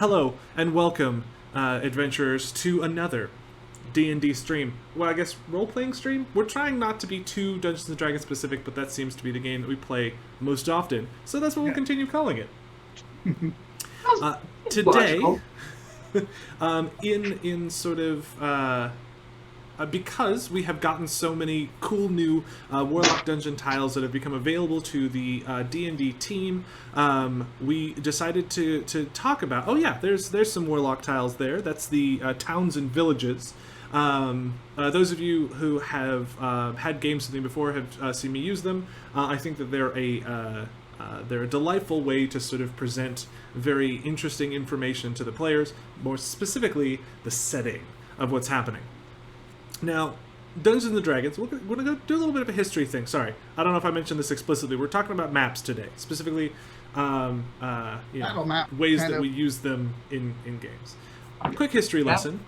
Hello and welcome, adventurers, to another D&D stream. Well, I guess role-playing stream. We're trying not to be too Dungeons and Dragons specific, but that seems to be the game that we play most often, so that's what we'll Yeah. continue calling it. Sounds Today, logical. in sort of because we have gotten so many cool new Warlock Dungeon tiles that have become available to the D&D team, we decided to talk about. Oh yeah, there's some Warlock tiles there. That's the towns and villages. Those of you who have had games with me before have seen me use them. I think that they're a delightful way to sort of present very interesting information to the players, more specifically the setting of what's happening. Now, Dungeons and Dragons, we're going to go do a little bit of a history thing. Sorry, I don't know if I mentioned this explicitly. We're talking about maps today, specifically Battle map, ways kind that of. we use them in games. Quick history Yep. lesson.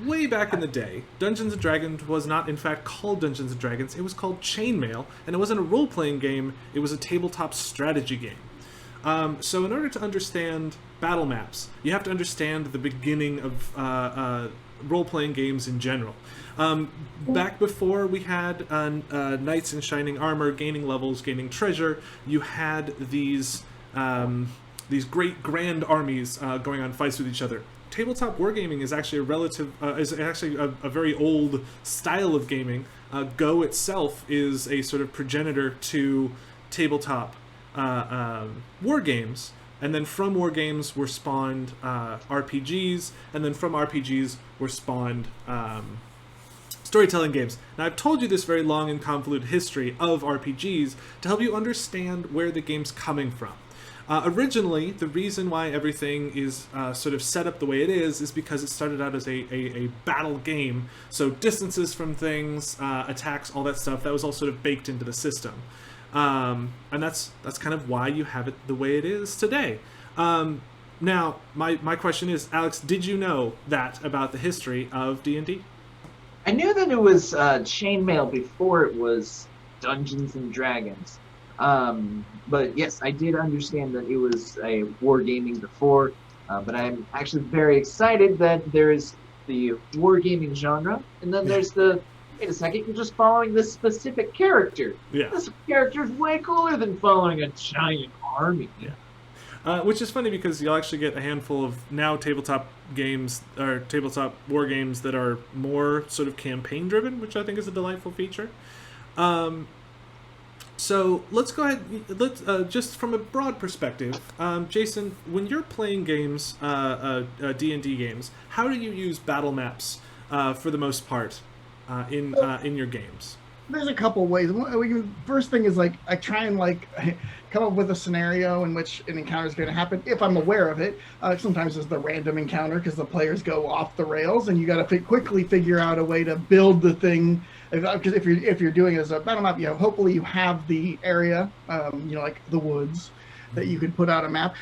Way back in the day, Dungeons and Dragons was not, in fact, called Dungeons and Dragons. It was called Chainmail, and it wasn't a role-playing game. It was a tabletop strategy game. So in order to understand battle maps, you have to understand the beginning of role-playing games in general. Back before we had knights in shining armor, gaining levels, gaining treasure, you had these great grand armies going on fights with each other. Tabletop wargaming is actually a very old style of gaming. Go itself is a sort of progenitor to tabletop war games, and then from war games were spawned RPGs, and then from RPGs were spawned storytelling games. Now, I've told you this very long and convoluted history of RPGs to help you understand where the game's coming from. Originally, the reason why everything is sort of set up the way it is because it started out as a battle game. So distances from things, attacks, all that stuff, that was all sort of baked into the system. And that's kind of why you have it the way it is today. Now, my question is, Alex, did you know that about the history of D&D? I knew that it was chainmail before it was Dungeons and Dragons. But yes, I did understand that it was a wargaming before. But I'm actually very excited that there's the wargaming genre, and then there's the wait a second, you're just following this specific character. Yeah. This character's way cooler than following a giant army. Yeah. Which is funny because you'll actually get a handful of now tabletop games or tabletop war games that are more sort of campaign driven, which I think is a delightful feature. So let's go ahead. Let's just from a broad perspective, Jason, when you're playing games, D&D games, how do you use battle maps for the most part in your games? There's a couple ways. First thing is like I try and come up with a scenario in which an encounter is going to happen if I'm aware of it. Sometimes it's the random encounter because the players go off the rails, and you got to quickly figure out a way to build the thing. Because if you're doing it as a battle map, hopefully you have the area, like the woods, that you could put out a map.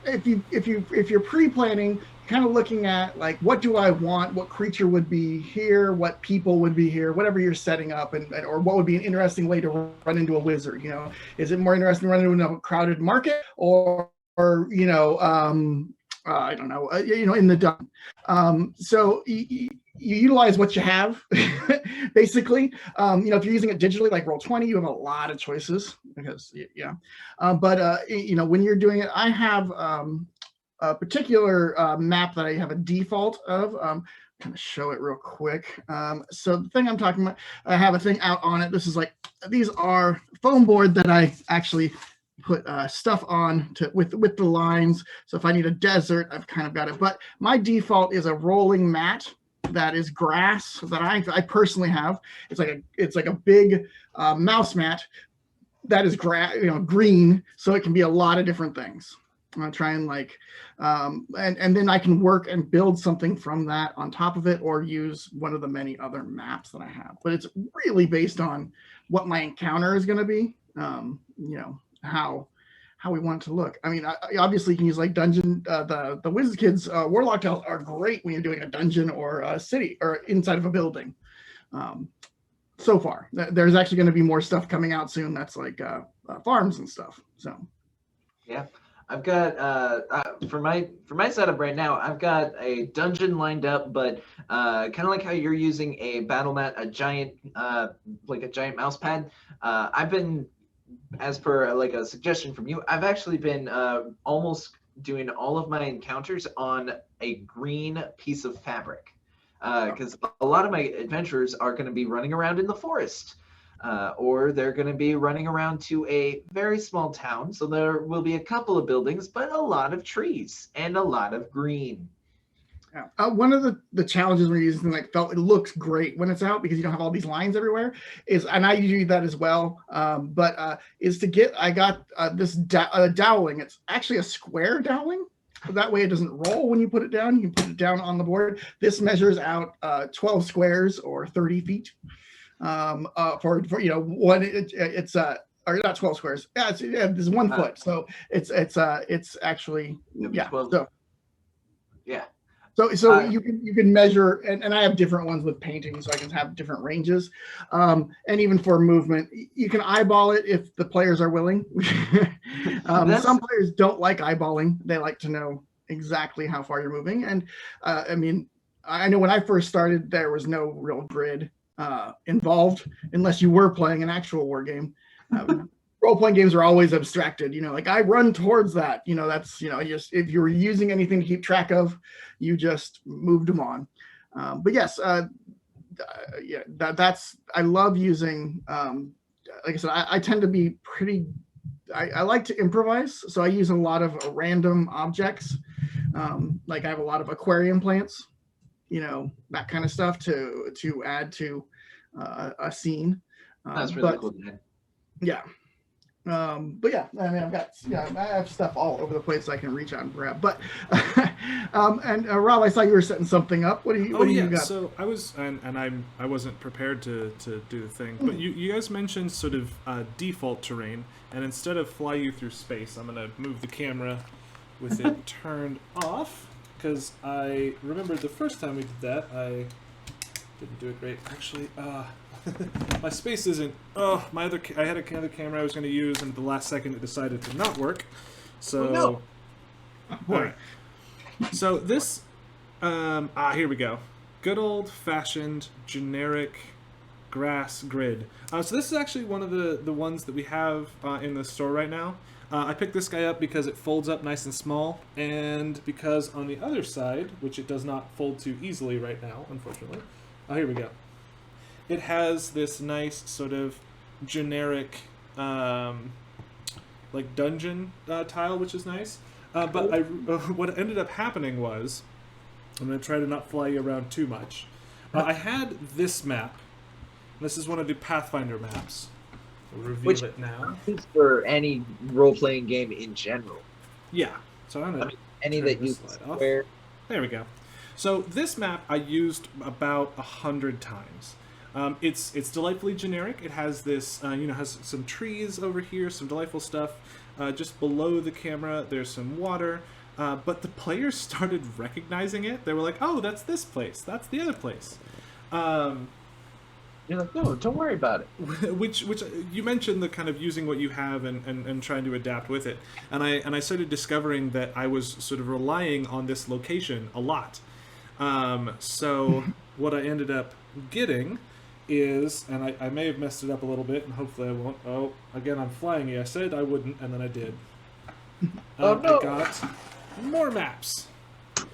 If you're pre-planning, kind of looking at like what do I want, what creature would be here, what people would be here, whatever you're setting up, and or what would be an interesting way to run into a wizard. Is it more interesting to run into a crowded market or I don't know, in the dump. So you utilize what you have, basically. If you're using it digitally, like Roll20, you have a lot of choices because, when you're doing it, I have a particular map that I have a default of. Kind of show it real quick. So the thing I'm talking about, I have a thing out on it. These are foam board that I actually put stuff on with the lines. So if I need a desert, I've kind of got it. But my default is a rolling mat that is grass that I personally have. It's like a big mouse mat that is green, so it can be a lot of different things. I'm gonna try and and then I can work and build something from that on top of it, or use one of the many other maps that I have. But it's really based on what my encounter is going to be. How we want it to look. I mean, obviously you can use like dungeon. The Wizard Kids Warlock tiles are great when you're doing a dungeon or a city or inside of a building. So far, there's actually going to be more stuff coming out soon. That's like farms and stuff. So Yeah. I've got for my setup right now, I've got a dungeon lined up, but kind of like how you're using a battle mat, a giant like a giant mouse pad. I've been, as per like a suggestion from you, I've actually been almost doing all of my encounters on a green piece of fabric, because a lot of my adventurers are going to be running around in the forest. Or they're going to be running around to a very small town. So there will be a couple of buildings, but a lot of trees and a lot of green. Yeah. One of the challenges when you're using like felt, it looks great when it's out because you don't have all these lines everywhere. Is, and I usually do that as well. Is to get, I got this doweling. It's actually a square doweling. That way it doesn't roll when you put it down. You can put it down on the board. This measures out 12 squares or 30 feet. For one, it's or not 12 squares. Yeah, it's 1 foot. So it's actually, yeah. 12. So yeah. So you can measure, and I have different ones with painting, so I can have different ranges, and even for movement, you can eyeball it if the players are willing. Some players don't like eyeballing; they like to know exactly how far you're moving. And I mean, I know when I first started, there was no real grid involved unless you were playing an actual war game. Role-playing games are always abstracted, like I run towards that, that's, just if you were using anything to keep track of, you just moved them on. But yes, yeah, that's, I love using, like I said, I tend to be pretty, I like to improvise. So I use a lot of random objects. Like I have a lot of aquarium plants, that kind of stuff to add to a scene. That's really cool, man. Yeah. But yeah, I mean, I have stuff all over the place I can reach out and grab. But and Rob, I saw you were setting something up. What do you got? So I was, and I wasn't prepared to do the thing, but you guys mentioned sort of default terrain, and instead of fly you through space, I'm gonna move the camera with it turned off, because I remembered the first time we did that, I didn't do it great. Actually, my space isn't. I had another camera I was going to use, and at the last second it decided to not work. So, no. All right. So this, here we go. Good old-fashioned generic grass grid. So this is actually one of the ones that we have in the store right now. I picked this guy up because it folds up nice and small, and because on the other side, which it does not fold too easily right now, unfortunately. Here we go. It has this nice sort of generic, like dungeon tile, which is nice. But what ended up happening was, I'm going to try to not fly you around too much. I had this map. This is one of the Pathfinder maps. We'll reveal it now. It's for any role-playing game in general. Yeah. So I'm going to any that you square. There we go. So this map I used about 100 times. It's delightfully generic. It has this, has some trees over here, some delightful stuff. Just below the camera, there's some water. But the players started recognizing it. They were like, "Oh, that's this place. That's the other place." You're like, "No, don't worry about it." Which you mentioned, the kind of using what you have and trying to adapt with it. And I started discovering that I was sort of relying on this location a lot. So what I ended up getting is, and I may have messed it up a little bit, and hopefully I won't. Oh, again, I'm flying you. I said I wouldn't, and then I did. Oh, no. I got more maps.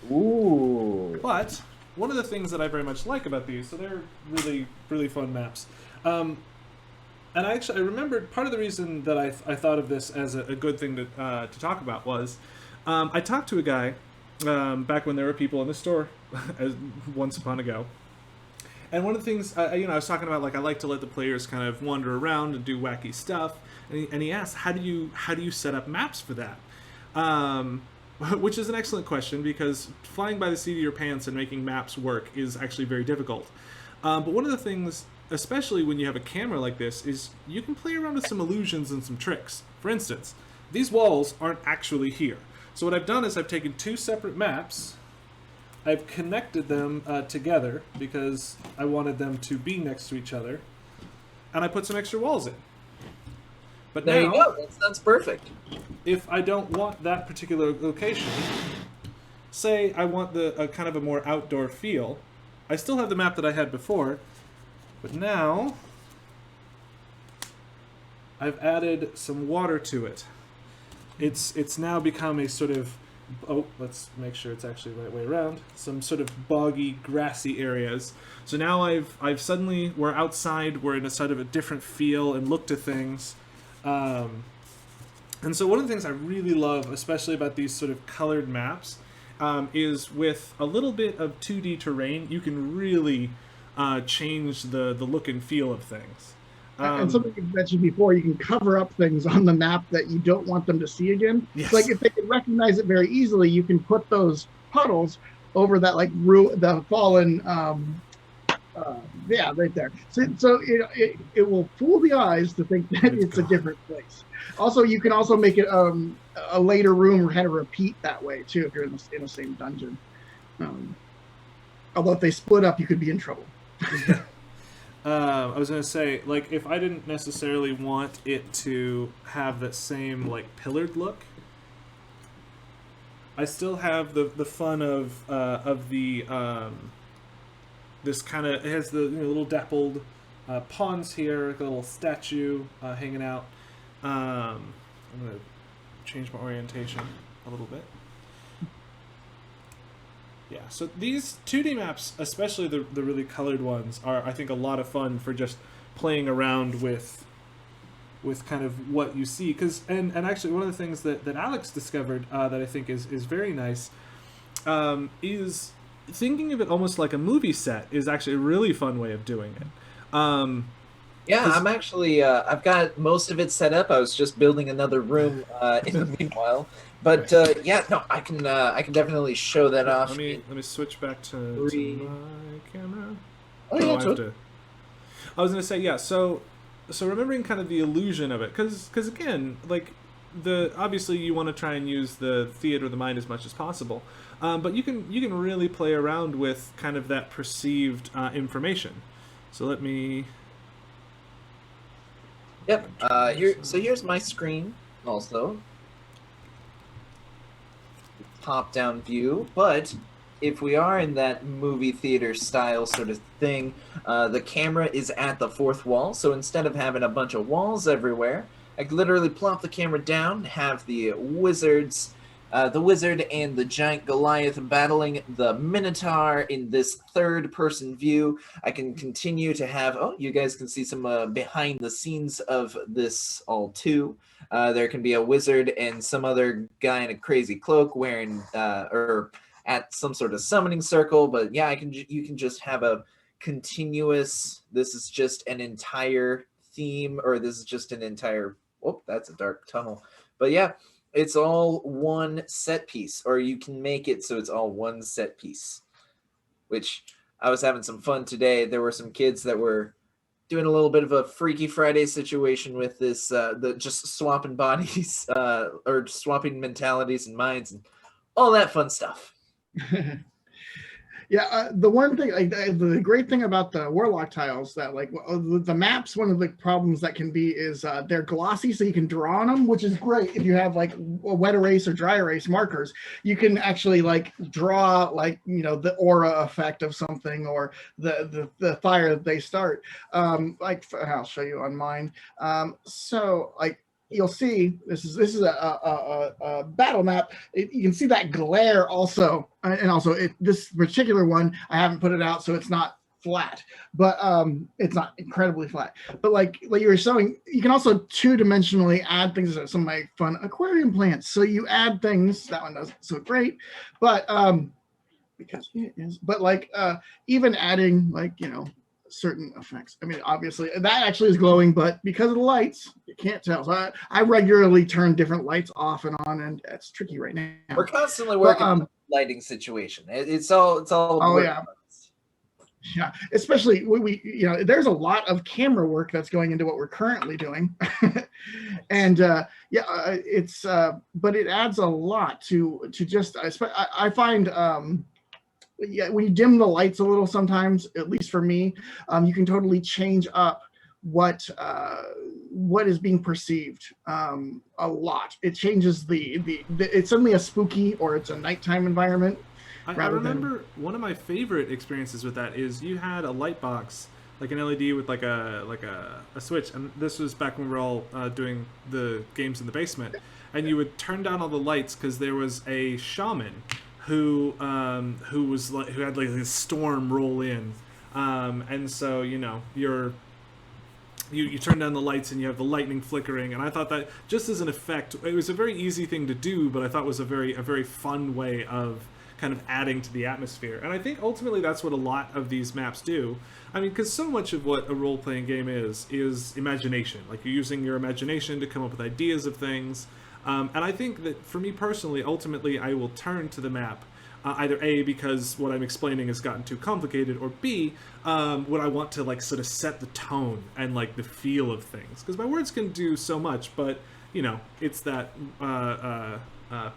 Ooh. But one of the things that I very much like about these, so they're really, really fun maps. And I remembered part of the reason that I thought of this as a good thing to talk about was, I talked to a guy back when there were people in the store, once upon ago. And one of the things, I was talking about, like, I like to let the players kind of wander around and do wacky stuff. And he asked, how do you set up maps for that? Which is an excellent question, because flying by the seat of your pants and making maps work is actually very difficult. But one of the things, especially when you have a camera like this, is you can play around with some illusions and some tricks. For instance, these walls aren't actually here. So what I've done is I've taken two separate maps, I've connected them together because I wanted them to be next to each other, and I put some extra walls in. But There now, you go. That sounds perfect. if I don't want that particular location, say I want a kind of a more outdoor feel, I still have the map that I had before, but now I've added some water to it. It's now become a sort of, let's make sure it's actually the right way around, some sort of boggy, grassy areas. So now I've suddenly, we're outside, we're in a sort of a different feel and look to things. And so one of the things I really love, especially about these sort of colored maps, is with a little bit of 2D terrain, you can really change the look and feel of things. And something you mentioned before, you can cover up things on the map that you don't want them to see again. Yes. Like if they can recognize it very easily, you can put those puddles over that like the fallen right there. So it will fool the eyes to think that it's a different place. Also, you can also make it a later room kind of repeat that way too if you're in the same dungeon. Although if they split up, you could be in trouble. I was going to say, like, if I didn't necessarily want it to have that same, like, pillared look, I still have the fun of the, this kind of, it has the little dappled pawns here, like a little statue hanging out. I'm going to change my orientation a little bit. Yeah, so these 2D maps, especially the really colored ones, are, I think, a lot of fun for just playing around with kind of what you see. And actually, one of the things that Alex discovered that I think is very nice is thinking of it almost like a movie set is actually a really fun way of doing it. Yeah, I'm actually, I've got most of it set up. I was just building another room in the meanwhile. But yeah, no, I can definitely show that off. Let me switch back to my camera. Oh yeah, I was gonna say, yeah. So remembering kind of the illusion of it, because again, like obviously you want to try and use the theater of the mind as much as possible, but you can really play around with kind of that perceived information. So let me. Yep. Here's my screen also. Top-down view, but if we are in that movie theater style sort of thing, the camera is at the fourth wall, so instead of having a bunch of walls everywhere, I could literally plop the camera down, have the wizard and the giant Goliath battling the Minotaur in this third-person view. I can continue to have, you guys can see some behind the scenes of this all too. There can be a wizard and some other guy in a crazy cloak wearing, or at some sort of summoning circle. But yeah, you can just have a continuous, this is just an entire theme, or this is just an entire, that's a dark tunnel. But yeah, it's all one set piece, or you can make it so it's all one set piece, which I was having some fun today. There were some kids that were doing a little bit of a Freaky Friday situation with this, just swapping bodies, or swapping mentalities and minds and all that fun stuff. Yeah, the one thing, the great thing about the Warlock tiles that the maps, one of the problems that can be is they're glossy, so you can draw on them, which is great if you have like wet erase or dry erase markers. You can actually draw the aura effect of something or the fire that they start. I'll show you on mine. You'll see this is a battle map. You can see that glare also, and also this particular one I haven't put it out, so it's not flat, but it's not incredibly flat. But like you were showing, you can also two-dimensionally add things. Some of my fun aquarium plants. So you add things. That one doesn't so great, but because it is. But even adding certain effects. I mean, obviously that actually is glowing, but because of the lights, you can't tell. So I regularly turn different lights off and on, and it's tricky right now. We're constantly working on the lighting situation. It's all. Oh yeah, especially we there's a lot of camera work that's going into what we're currently doing, and it's but it adds a lot to just. I find. When you dim the lights a little sometimes, at least for me, you can totally change up what is being perceived a lot. It changes it's suddenly a spooky or it's a nighttime environment. I remember one of my favorite experiences with that is you had a light box, like an LED with like a switch, and this was back when we were all doing the games in the basement, and you would turn down all the lights because there was a shaman who had like this storm roll in, and so you turn down the lights and you have the lightning flickering, and I thought that just as an effect, it was a very easy thing to do, but I thought was a very fun way of kind of adding to the atmosphere. And I think ultimately that's what a lot of these maps do. I mean, because so much of what a role-playing game is imagination. Like, you're using your imagination to come up with ideas of things. And I think that for me personally, ultimately I will turn to the map either A, because what I'm explaining has gotten too complicated, or B, when I want to like sort of set the tone and like the feel of things. Because my words can do so much, but it's that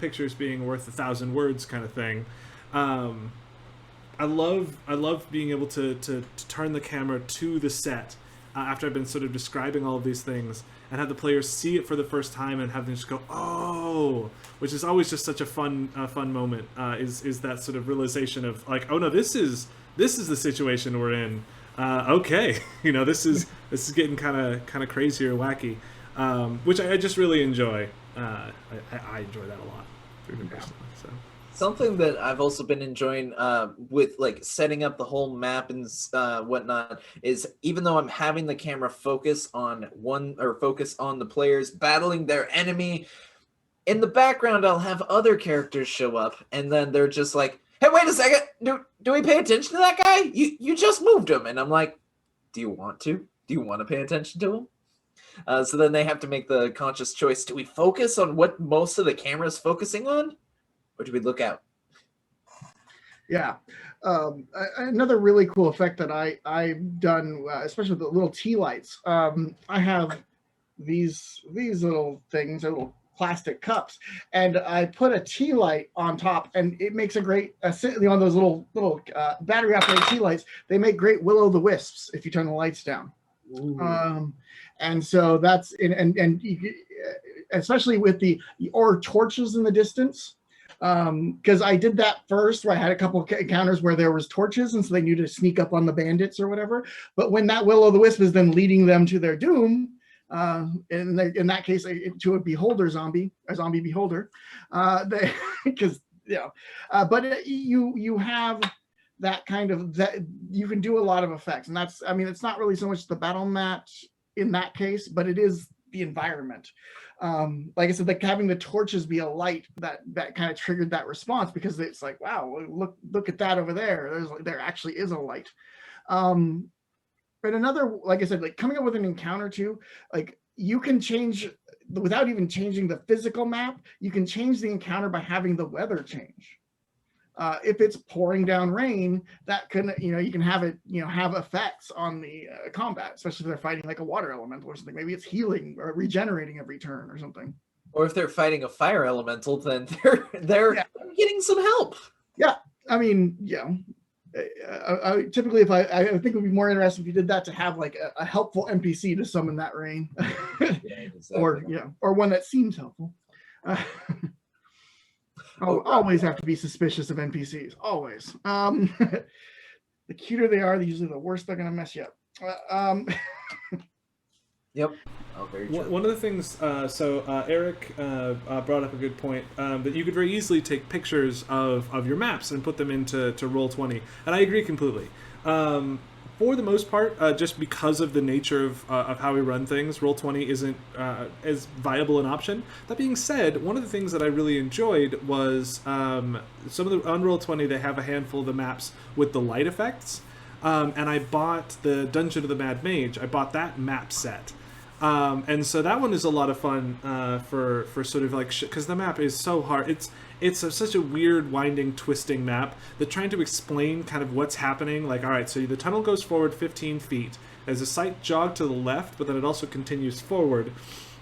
pictures being worth 1,000 words kind of thing. I love being able to turn the camera to the set after I've been sort of describing all of these things, and have the players see it for the first time and have them just go, oh, which is always just such a fun moment. Is that sort of realization of like, oh no, this is the situation we're in. Okay, this is getting kind of crazy or wacky, which I just really enjoy. I enjoy that a lot personally. So. Something that I've also been enjoying with like setting up the whole map and whatnot is, even though I'm having the camera focus on the players battling their enemy, in the background I'll have other characters show up, and then they're just like, hey, wait a second, do we pay attention to that guy? You just moved him. And I'm like, do you want to pay attention to him? So then they have to make the conscious choice. Do we focus on what most of the camera's focusing on? Or do we look out? Yeah. Another really cool effect that I've done, especially with the little tea lights. I have these little things, little plastic cups, and I put a tea light on top, and it makes a great, on those little battery operated tea lights, they make great will-o'-the-wisps if you turn the lights down. And so that's, and especially with or torches in the distance. Because I did that first, where I had a couple of encounters where there was torches, and so they knew to sneak up on the bandits or whatever. But when that will-o'-the-wisp is then leading them to their doom, in that case, to a zombie beholder, because but you have that kind of, that you can do a lot of effects, and that's, I mean, it's not really so much the battle mat in that case, but it is the environment. Like I said, like having the torches be a light that kind of triggered that response, because it's like, wow, look at that over there. There actually is a light. But another, like I said, like coming up with an encounter too, like you can change, without even changing the physical map, you can change the encounter by having the weather change. If it's pouring down rain, that can, you can have it, have effects on the combat, especially if they're fighting like a water elemental or something. Maybe it's healing or regenerating every turn or something. Or if they're fighting a fire elemental, then they're getting some help. Yeah, I mean, I typically, if I think it would be more interesting if you did that, to have like a helpful NPC to summon that rain, exactly. or one that seems helpful. Always have to be suspicious of NPCs. Always. The cuter they are, usually the worse they're gonna mess you up. Yep. Oh, very true. One of the things, Eric brought up a good point, that you could very easily take pictures of your maps and put them into Roll20, and I agree completely. For the most part, just because of the nature of how we run things, Roll20 isn't as viable an option. That being said, one of the things that I really enjoyed was some of the, on Roll20 they have a handful of the maps with the light effects, and I bought the Dungeon of the Mad Mage. I bought that map set. And so that one is a lot of fun for sort of like, because the map is so hard. It's such a weird, winding, twisting map that trying to explain kind of what's happening. Like, all right, so the tunnel goes forward 15 feet. There's a slight jog to the left, but then it also continues forward.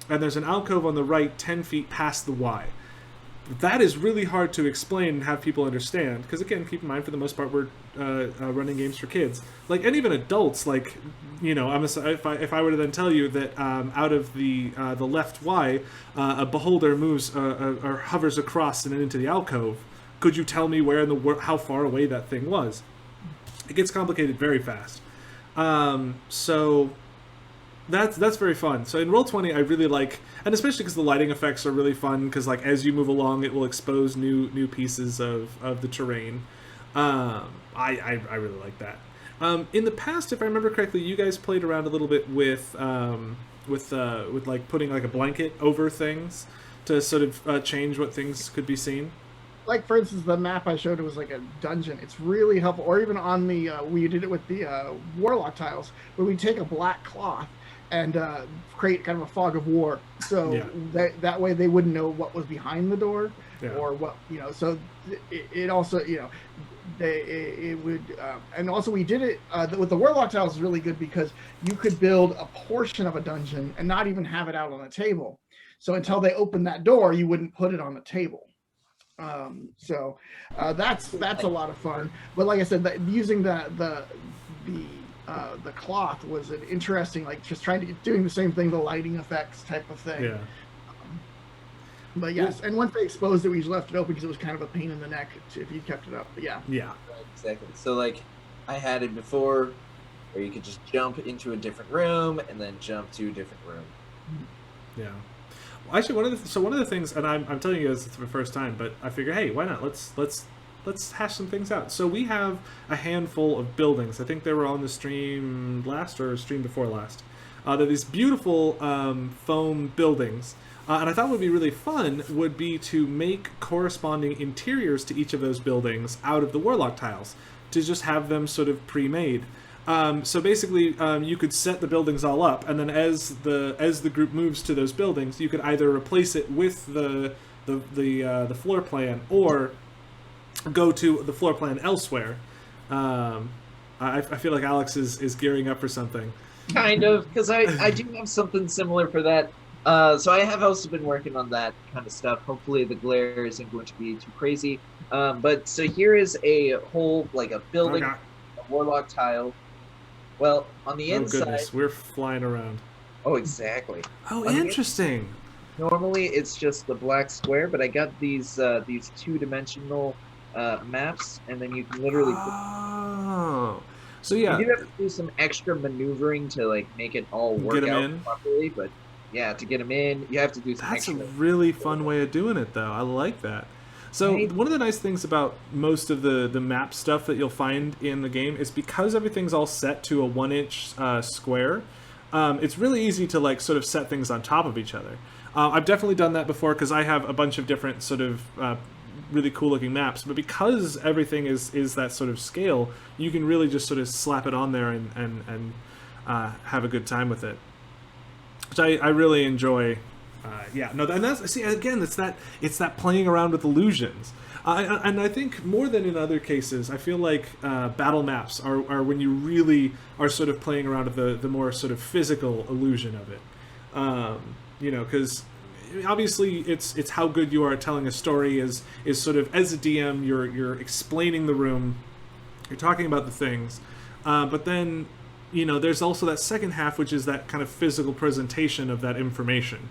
And there's an alcove on the right 10 feet past the Y. that is really hard to explain and have people understand. Because again, keep in mind, for the most part, we're running games for kids, like, and even adults. Like, you know, if I were to then tell you that out of the left Y, a beholder moves or hovers across and into the alcove, could you tell me where in the how far away that thing was? It gets complicated very fast. So that's very fun. So in Roll20, I really like, and especially because the lighting effects are really fun, because like as you move along, it will expose new pieces of the terrain. I really like that. In the past, if I remember correctly, you guys played around a little bit with like putting like a blanket over things to sort of change what things could be seen. Like, for instance, the map I showed, it was like a dungeon. It's really helpful. Or even on the, we did it with the Warlock tiles, where we take a black cloth and create kind of a fog of war. So that way they wouldn't know what was behind the door or what, you know. So it also, you know, it would, and also we did it with the Warlock tiles is really good because you could build a portion of a dungeon and not even have it out on a table. So until they opened that door, you wouldn't put it on the table. So that's a lot of fun. But like I said, using the cloth was an interesting, like just doing the same thing, the lighting effects type of thing. Yeah. But yes, and once they exposed it, we just left it open because it was kind of a pain in the neck if you kept it up. But yeah. Yeah. Right, exactly. So like, I had it before, where you could just jump into a different room and then jump to a different room. Yeah. Actually, one of the things, and I'm telling you this for the first time, but I figure, hey, why not? Let's hash some things out. So we have a handful of buildings. I think they were on the stream last or stream before last. They're these beautiful foam buildings, and I thought what would be really fun would be to make corresponding interiors to each of those buildings out of the Warlock tiles, to just have them sort of pre-made. So basically, you could set the buildings all up, and then as the group moves to those buildings, you could either replace it with the floor plan or go to the floor plan elsewhere. I feel like Alex is gearing up for something. Kind of, because I do have something similar for that. So I have also been working on that kind of stuff. Hopefully the glare isn't going to be too crazy. But so here is a whole, like a building, a Warlock tile. Well, on the inside... goodness, we're flying around. Oh, exactly. Oh, interesting. Normally, it's just the black square, but I got these two-dimensional maps, and then you can literally... Oh. So, yeah. You do have to do some extra maneuvering to, like, make it all work out properly, but, yeah, to get them in, you have to do some extra... That's a really fun way of doing it, though. I like that. So one of the nice things about most of the map stuff that you'll find in the game is because everything's all set to a 1-inch square, it's really easy to like sort of set things on top of each other. I've definitely done that before because I have a bunch of different sort of really cool looking maps, but because everything is that sort of scale, you can really just sort of slap it on there and have a good time with it, which I really enjoy. And that's, see, again, it's that playing around with illusions, and I think more than in other cases, I feel like battle maps are when you really are sort of playing around with the more sort of physical illusion of it, because obviously it's how good you are at telling a story is sort of, as a DM, you're explaining the room, you're talking about the things, but then there's also that second half, which is that kind of physical presentation of that information.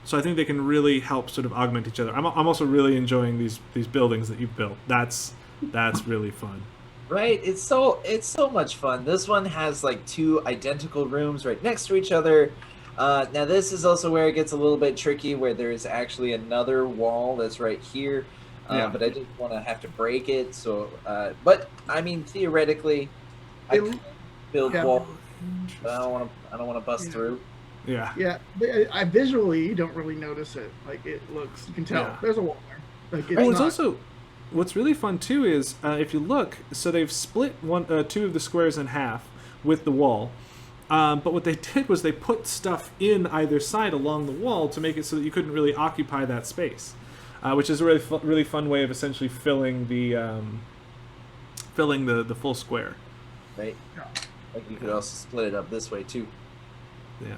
So I think they can really help sort of augment each other. I'm also really enjoying these buildings that you've built. That's really fun. Right? It's so much fun. This one has like 2 identical rooms right next to each other. Now this is also where it gets a little bit tricky, where there's actually another wall that's right here. But I didn't want to have to break it. So, but I mean, theoretically, I could build wall. But I don't want to bust through. Yeah. Yeah. I visually, you don't really notice it. Like, it looks, you can tell there's a wall there. Like, it's also, what's really fun too is if you look, so they've split 2 of the squares in half with the wall. But what they did was they put stuff in either side along the wall to make it so that you couldn't really occupy that space, which is a really fun way of essentially filling the full square. Right. Like you could also split it up this way too. Yeah.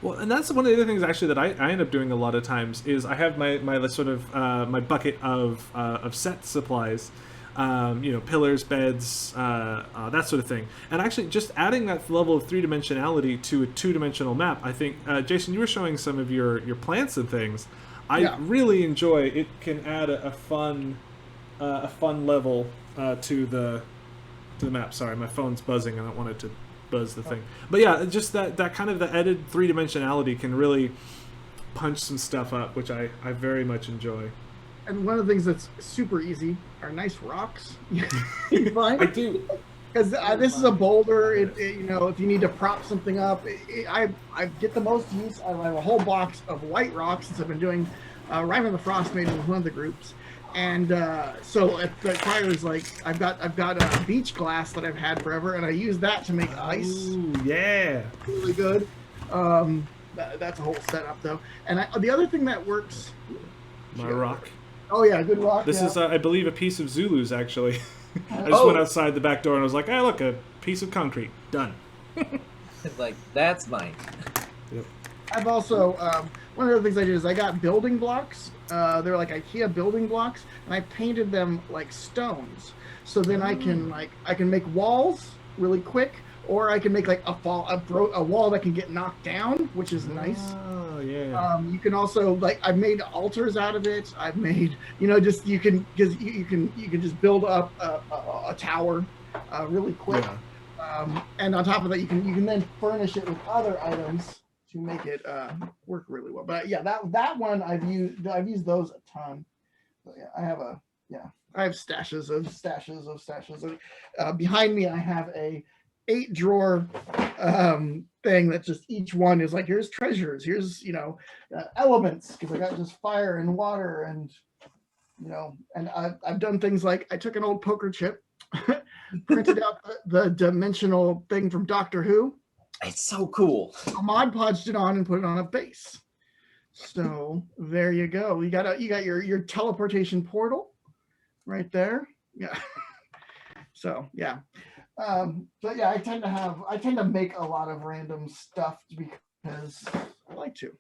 Well, and that's one of the other things actually that I end up doing a lot of times is I have my sort of my bucket of set supplies, pillars, beds, that sort of thing. And actually, just adding that level of three-dimensionality to a two-dimensional map, I think, Jason, you were showing some of your plants and things. I really enjoy. It can add a fun level to the map. Sorry, my phone's buzzing. I don't want it to buzz the thing. But yeah, just that kind of the added three-dimensionality can really punch some stuff up, which I very much enjoy. And one of the things that's super easy are nice rocks. You find? I do. Because this is a boulder. If you need to prop something up, I get the most use. I have a whole box of white rocks since I've been doing Rime of the Frost Maiden with one of the groups. And so it requires, like, I've got a beach glass that I've had forever, and I use that to make ice. Ooh, yeah. Really good. That's a whole setup, though. And the other thing that works... My rock. Oh, yeah, good rock. This is, I believe, a piece of Zulu's, actually. I just went outside the back door and I was like, hey, look, a piece of concrete. Done. Like, that's mine. Yep. I've also... one of the things I did is I got building blocks. They're like IKEA building blocks, and I painted them like stones. So then I can make walls really quick, or I can make like a wall that can get knocked down, which is nice. Oh yeah. You can also I've made altars out of it. I've made you can just build up a tower really quick. Yeah. And on top of that, you can then furnish it with other items to make it work really well. But yeah, that one I've used those a ton. So yeah, I have stashes of stashes. Behind me, I have a 8-drawer thing that just each one is like, here's treasures, here's elements, because I got just fire and water and and I've done things like I took an old poker chip, printed out the dimensional thing from Doctor Who. It's so cool. Mod podged it on and put it on a base. So there you go. You got your teleportation portal right there. Yeah. So yeah. But yeah, I tend to make a lot of random stuff because I like to.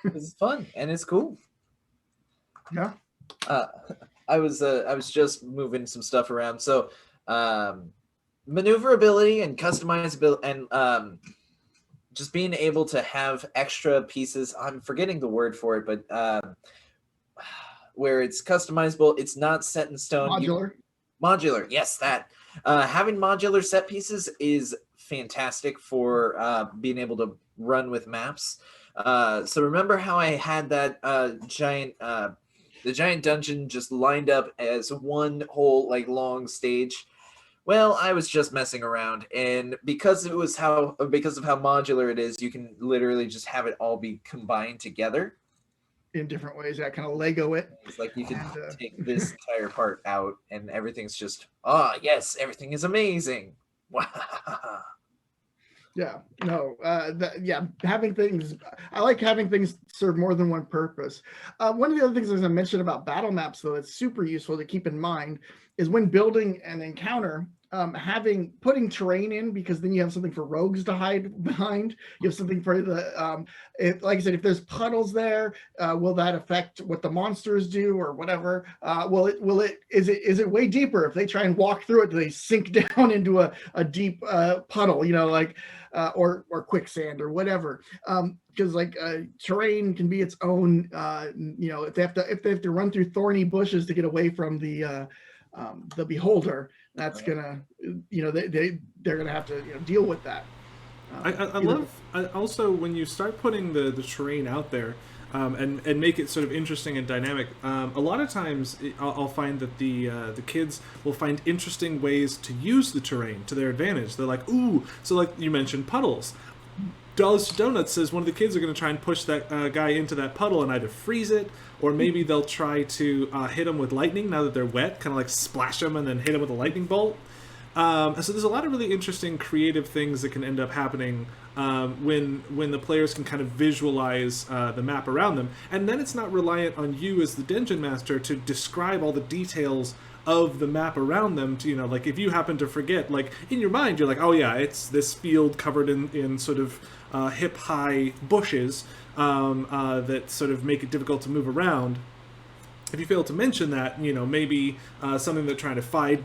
It's fun and it's cool. Yeah. I was just moving some stuff around. So maneuverability and customizability and just being able to have extra pieces. I'm forgetting the word for it, but where it's customizable, it's not set in stone. Modular, yes, that. Having modular set pieces is fantastic for being able to run with maps. So remember how I had that the giant dungeon just lined up as one whole long stage? Well, I was just messing around, and because of how modular it is, you can literally just have it all be combined together in different ways. I kind of Lego it. It's like you can take this entire part out, and everything's just yes, everything is amazing. Yeah, no, having things. I like having things serve more than one purpose. One of the other things, as I mentioned about battle maps, though, that's super useful to keep in mind is when building an encounter, putting terrain in, because then you have something for rogues to hide behind. You have something for the like I said, if there's puddles there, will that affect what the monsters do or whatever? Is it way deeper if they try and walk through it? Do they sink down into a deep puddle? Or quicksand or whatever? Because terrain can be its own. If they have to run through thorny bushes to get away from the beholder, that's gonna they're gonna have to deal with that. I love also when you start putting the terrain out there and make it sort of interesting and dynamic. A lot of times I'll find that the kids will find interesting ways to use the terrain to their advantage. They're like, ooh, so like you mentioned puddles. Dollars to Donuts says one of the kids are going to try and push that guy into that puddle and either freeze it, or maybe they'll try to hit him with lightning now that they're wet, kind of like splash them and then hit him with a lightning bolt. So there's a lot of really interesting creative things that can end up happening when the players can kind of visualize the map around them. And then it's not reliant on you as the dungeon master to describe all the details of the map around them to, like if you happen to forget, like in your mind you're like, oh yeah, it's this field covered in sort of hip high bushes that sort of make it difficult to move around. If you fail to mention that, maybe something they're trying to fight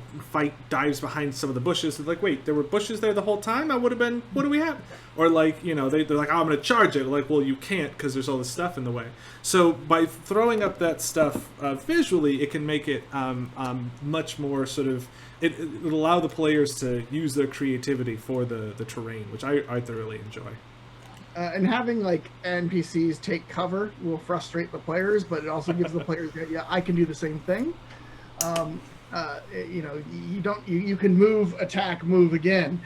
dives behind some of the bushes. They're like, wait, there were bushes there the whole time? I would have been, what do we have? Or like, they're like, oh, I'm going to charge it. Like, well, you can't because there's all this stuff in the way. So by throwing up that stuff visually, it can make it much more sort of, it'll allow the players to use their creativity for the terrain, which I thoroughly enjoy. And having like NPCs take cover will frustrate the players, but it also gives the players the idea, I can do the same thing. You can move, attack, move again.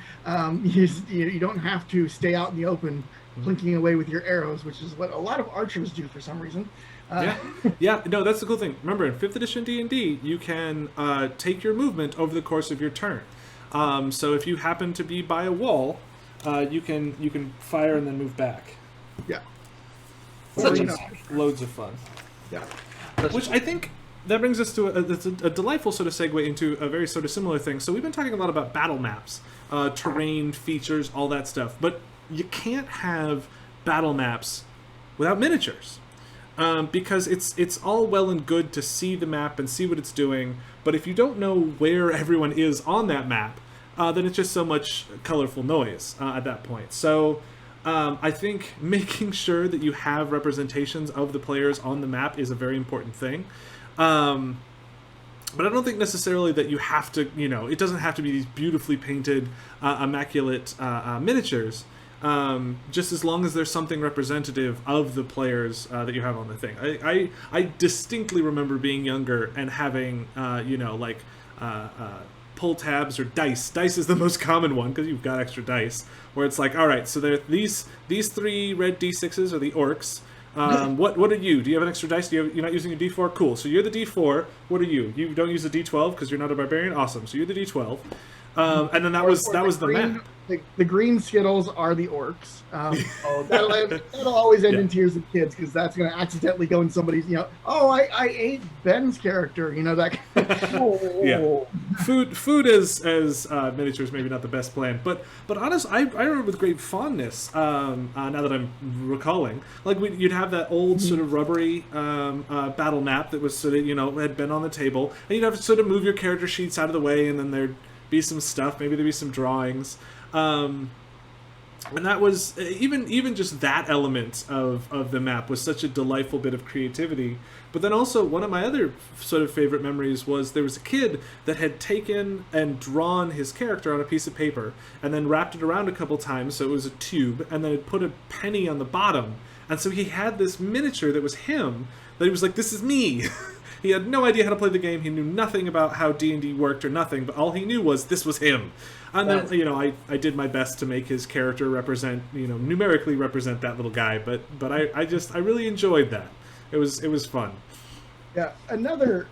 You don't have to stay out in the open, blinking away with your arrows, which is what a lot of archers do for some reason. Yeah. No, that's the cool thing. Remember, in 5th edition D&D, you can take your movement over the course of your turn. So if you happen to be by a wall, you can fire and then move back. Yeah. Loads of fun. Yeah. Which I think that brings us to a delightful sort of segue into a very sort of similar thing. So we've been talking a lot about battle maps, terrain, features, all that stuff. But you can't have battle maps without miniatures. Because it's all well and good to see the map and see what it's doing, but if you don't know where everyone is on that map, then it's just so much colorful noise at that point. So I think making sure that you have representations of the players on the map is a very important thing. But I don't think necessarily that you have to, it doesn't have to be these beautifully painted, immaculate miniatures, just as long as there's something representative of the players that you have on the thing. I distinctly remember being younger and having, pull tabs or dice. Dice is the most common one because you've got extra dice. Where it's like, all right, so there these 3 red d6s are the orcs. What are you? Do you have an extra dice? You're not using a d4? Cool. So you're the d4. What are you? You don't use a d12 because you're not a barbarian? Awesome. So you're the d12. And then that was the map. The green Skittles are the orcs. That'll always end in tears of kids because that's going to accidentally go in somebody's, I ate Ben's character, that. Yeah. Food as miniatures maybe not the best plan, but honest, I remember with great fondness. Now that I'm recalling, like you'd have that old sort of rubbery battle map that was sort of had been on the table, and you'd have to sort of move your character sheets out of the way, and then there'd be some stuff, maybe there'd be some drawings. And that was even just that element of the map was such a delightful bit of creativity. But then also one of my other sort of favorite memories was there was a kid that had taken and drawn his character on a piece of paper and then wrapped it around a couple times so it was a tube, and then had put a penny on the bottom, and so he had this miniature that was him that he was like, this is me. He had no idea how to play the game. He knew nothing about how D&D worked or nothing, but all he knew was this was him. And then, I did my best to make his character represent, numerically represent that little guy. But I really enjoyed that. It was fun. Yeah. Another,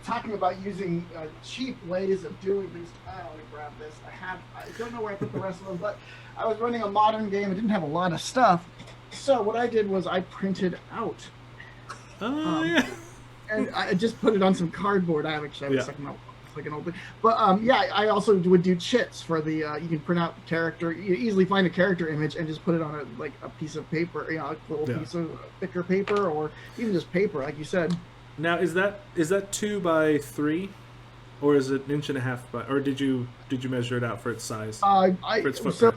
talking about using cheap ways of doing things. I want to grab this. I don't know where I put the rest of them, but I was running a modern game. I didn't have a lot of stuff. So what I did was I printed out. Oh, yeah. And I just put it on some cardboard. I actually have like an old thing. But I also would do chits for the. You can print out character. You easily find a character image and just put it on a piece of paper. A little piece of thicker paper, or even just paper, like you said. Now is that 2 by 3, or is it 1.5 inches by? Or did you measure it out for its size? For its footprint?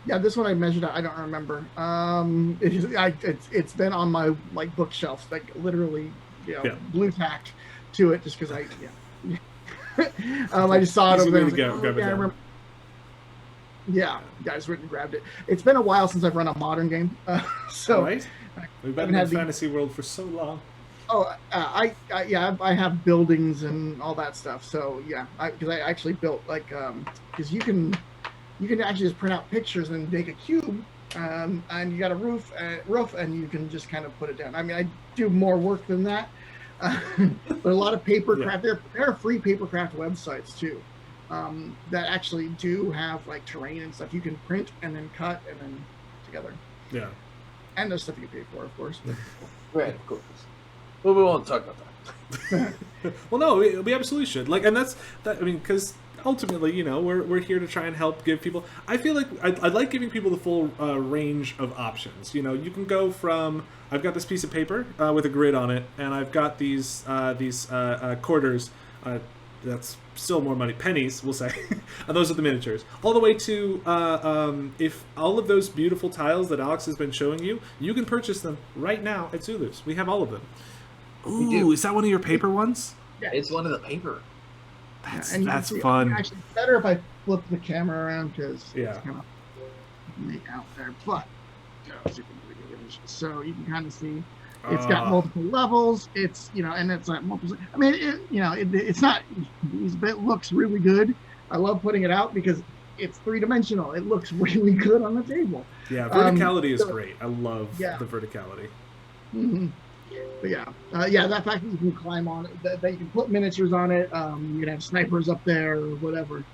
This one I measured out. I don't remember. It's been on my bookshelf, literally. Blue tacked to it just because I just saw it over there. I just went and grabbed it. It's been a while since I've run a modern game, so right. We've been in the fantasy world for so long. Oh, I have buildings and all that stuff. So because I actually built because you can actually just print out pictures and make a cube. And you got a roof, and you can just kind of put it down. I mean, I do more work than that, but a lot of papercraft. There are free papercraft websites too that actually do have terrain and stuff you can print and then cut and then together. Yeah, and there's stuff you pay for, of course. Right, of course. Well, we won't talk about that. Well, no, we absolutely should. Like, and that's that. I mean, because ultimately, we're here to try and help give people. I feel like I like giving people the full range of options. You can go from I've got this piece of paper with a grid on it, and I've got these quarters. That's still more money, pennies, we'll say. And those are the miniatures. All the way to if all of those beautiful tiles that Alex has been showing you, you can purchase them right now at Zulu's. We have all of them. Ooh, is that one of your paper ones? Yeah. It's one of the paper. That's See, fun. Actually, better if I flip the camera around because Yeah. it's kind of make out there. But so you can kind of see it's got multiple levels. It's and it's like multiple. I mean, it's not. It looks really good. I love putting it out because it's 3-dimensional. It looks really good on the table. Yeah, verticality is great. I love the verticality. Mm-hmm. But that fact that you can climb on it, that you can put miniatures on it, you can have snipers up there or whatever,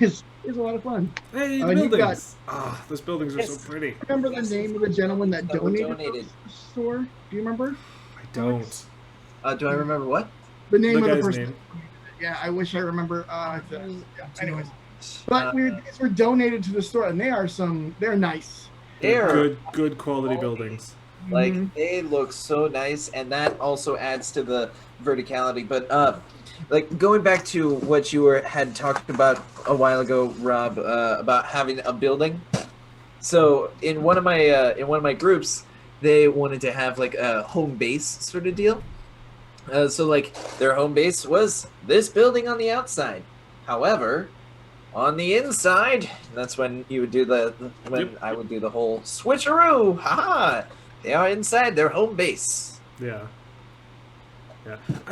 is a lot of fun. Hey, the buildings! Those buildings are so pretty. Remember the name of the gentleman that donated to the store? Do you remember? I don't. Do I remember what? The name of the guy's person. name. Yeah, I wish I remember. Anyways, but these were donated to the store, and they're nice. They're good quality buildings. Like they look so nice, and that also adds to the verticality. But like going back to what you had talked about a while ago, Rob, about having a building. So in one of my groups, they wanted to have like a home base sort of deal. So like their home base was this building on the outside. However, on the inside, that's when you would do I would do the whole switcheroo. Haha. They are inside their home base. Yeah.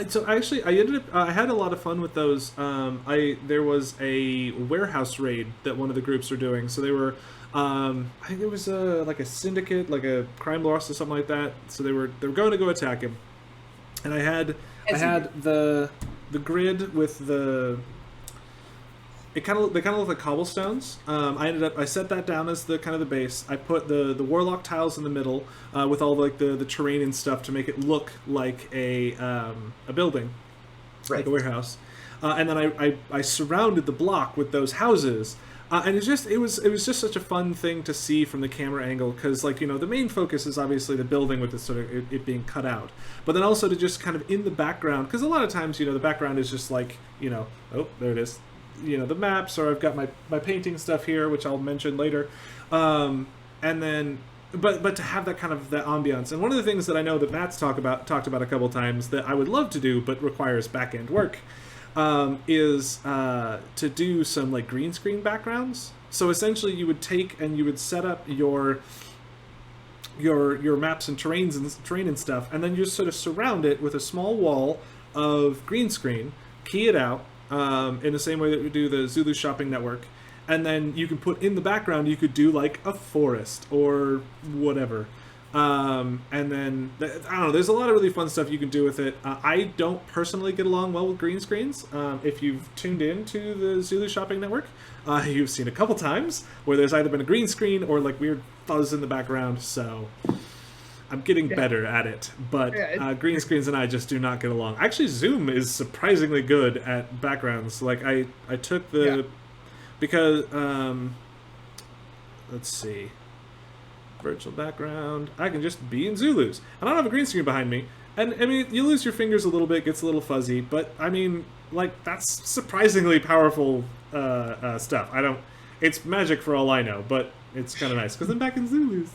So I ended up. I had a lot of fun with those. There was a warehouse raid that one of the groups were doing. So they were. I think it was like a syndicate, like a crime boss or something like that. So they were going to go attack him, and I had the grid with the. They kind of look like cobblestones. I set that down as the kind of the base. I put the warlock tiles in the middle with all like the terrain and stuff to make it look like a building, right. Like a warehouse. And then I surrounded the block with those houses. And it was just such a fun thing to see from the camera angle because the main focus is obviously the building with the sort of it being cut out, but then also to just kind of in the background because a lot of times the background is just like oh, there it is. The maps, or I've got my painting stuff here, which I'll mention later, and then but to have that kind of that ambiance. And one of the things that I know that Matt's talked about a couple times that I would love to do but requires back end work is to do some like green screen backgrounds. So essentially, you would take and you would set up your maps and terrain and stuff, and then you just sort of surround it with a small wall of green screen, key it out. In the same way that we do the Zulu shopping network, and then you can put in the background. You could do like a forest or whatever, and then I don't know. There's a lot of really fun stuff you can do with it. I don't personally get along well with green screens. If you've tuned in to the Zulu shopping network, you've seen a couple times where there's either been a green screen or like weird fuzz in the background. So. I'm getting better at it, but green screens and I just do not get along. Actually, Zoom is surprisingly good at backgrounds. Like I took because let's see, virtual background. I can just be in Zulus, and I don't have a green screen behind me. And I mean, you lose your fingers a little bit, gets a little fuzzy, but I mean, like that's surprisingly powerful stuff. It's magic for all I know, but it's kind of nice because I'm back in Zulus.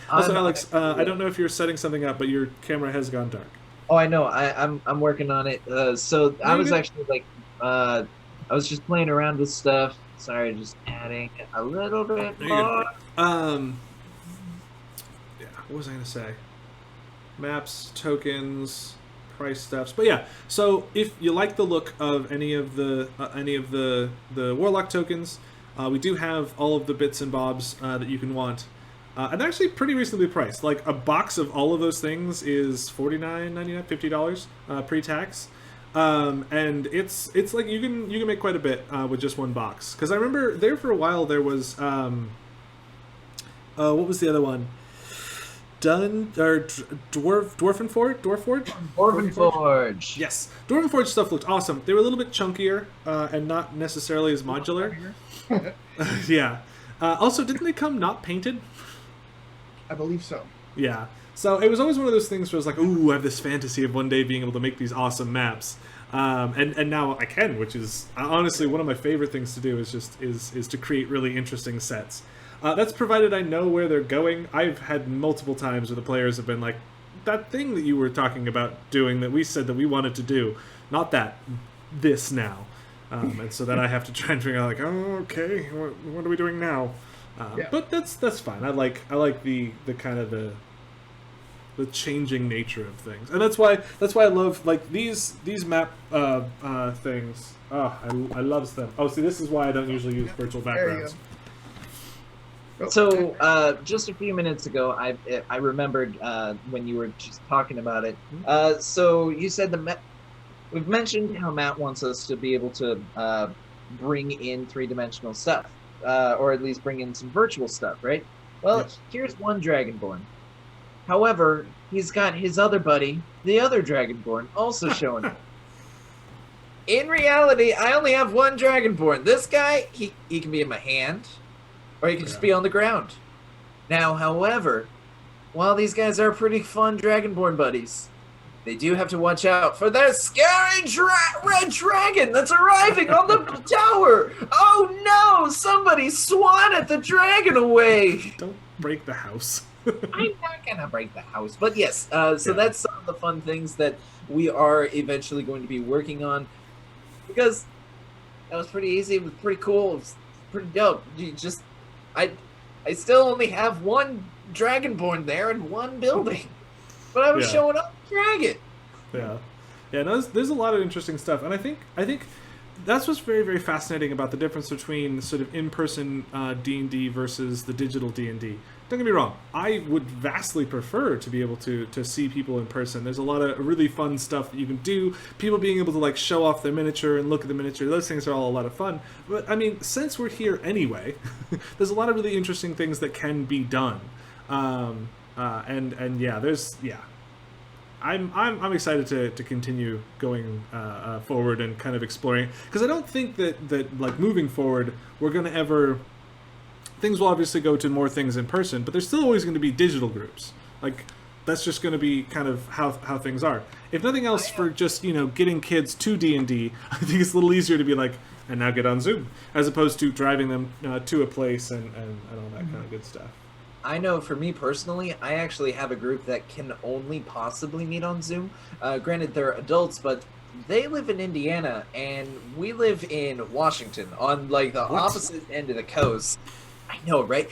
Also, Alex, I don't know if you're setting something up, but your camera has gone dark. Oh, I know. I'm working on it. So I was actually like, I was just playing around with stuff. Sorry, just adding a little bit more. Yeah, what was I gonna say? Maps, tokens, price stuffs. But yeah, so if you like the look of any of the warlock tokens, we do have all of the bits and bobs that you can want. And they're actually pretty reasonably priced. Like a box of all of those things is $49.99, $50 pre-tax, and it's like you can make quite a bit with just one box. Because I remember there for a while there was what was the other one? Dwarven Forge. Dwarven Forge. Yes, Dwarven Forge stuff looked awesome. They were a little bit chunkier and not necessarily as modular. Yeah. Also, didn't they come not painted? I believe so. Yeah. So it was always one of those things where I was like, ooh, I have this fantasy of one day being able to make these awesome maps. And now I can, which is honestly one of my favorite things to do is to create really interesting sets. That's provided I know where they're going. I've had multiple times where the players have been like, that thing that you were talking about doing that we said that we wanted to do, not that, this now. And so then I have to try and figure out like, oh, okay, what are we doing now? Yeah. But that's fine. I like the kind of the changing nature of things, and that's why I love like these map things. Oh, I love them. Oh, see, this is why I don't usually use virtual backgrounds. So just a few minutes ago, I remembered when you were just talking about it. So you said we've mentioned how Matt wants us to be able to bring in three-dimensional stuff, or at least bring in some virtual stuff, right? Well, Yes. Here's one Dragonborn. However, he's got his other buddy, the other Dragonborn, also showing up. In reality, I only have one Dragonborn. This guy, he can be in my hand, or he can just be on the ground. Now, however, while these guys are pretty fun Dragonborn buddies, they do have to watch out for that scary red dragon that's arriving on the tower. Oh no! Somebody swatted the dragon away. Don't break the house. I'm not gonna break the house, but yes. So that's some of the fun things that we are eventually going to be working on, because that was pretty easy. It was pretty cool. It was pretty dope. I still only have one Dragonborn there in one building, but I was showing up dragon. Yeah. No, there's a lot of interesting stuff, and I think that's what's very, very fascinating about the difference between sort of in-person D&D versus the digital D&D. Don't get me wrong, I would vastly prefer to be able to see people in person. There's a lot of really fun stuff that you can do. People being able to like show off their miniature and look at the miniature, those things are all a lot of fun. But I mean, since we're here anyway, there's a lot of really interesting things that can be done. I'm excited to continue going forward and kind of exploring, because I don't think that like moving forward we're going to ever. Things will obviously go to more things in person, but there's still always going to be digital groups. Like that's just going to be kind of how things are. If nothing else, for just getting kids to D&D, I think it's a little easier to be like, and now get on Zoom, as opposed to driving them to a place and all that kind of good stuff. I know for me personally, I actually have a group that can only possibly meet on Zoom. Granted, they're adults, but they live in Indiana, and we live in Washington, on like the opposite end of the coast. I know, right?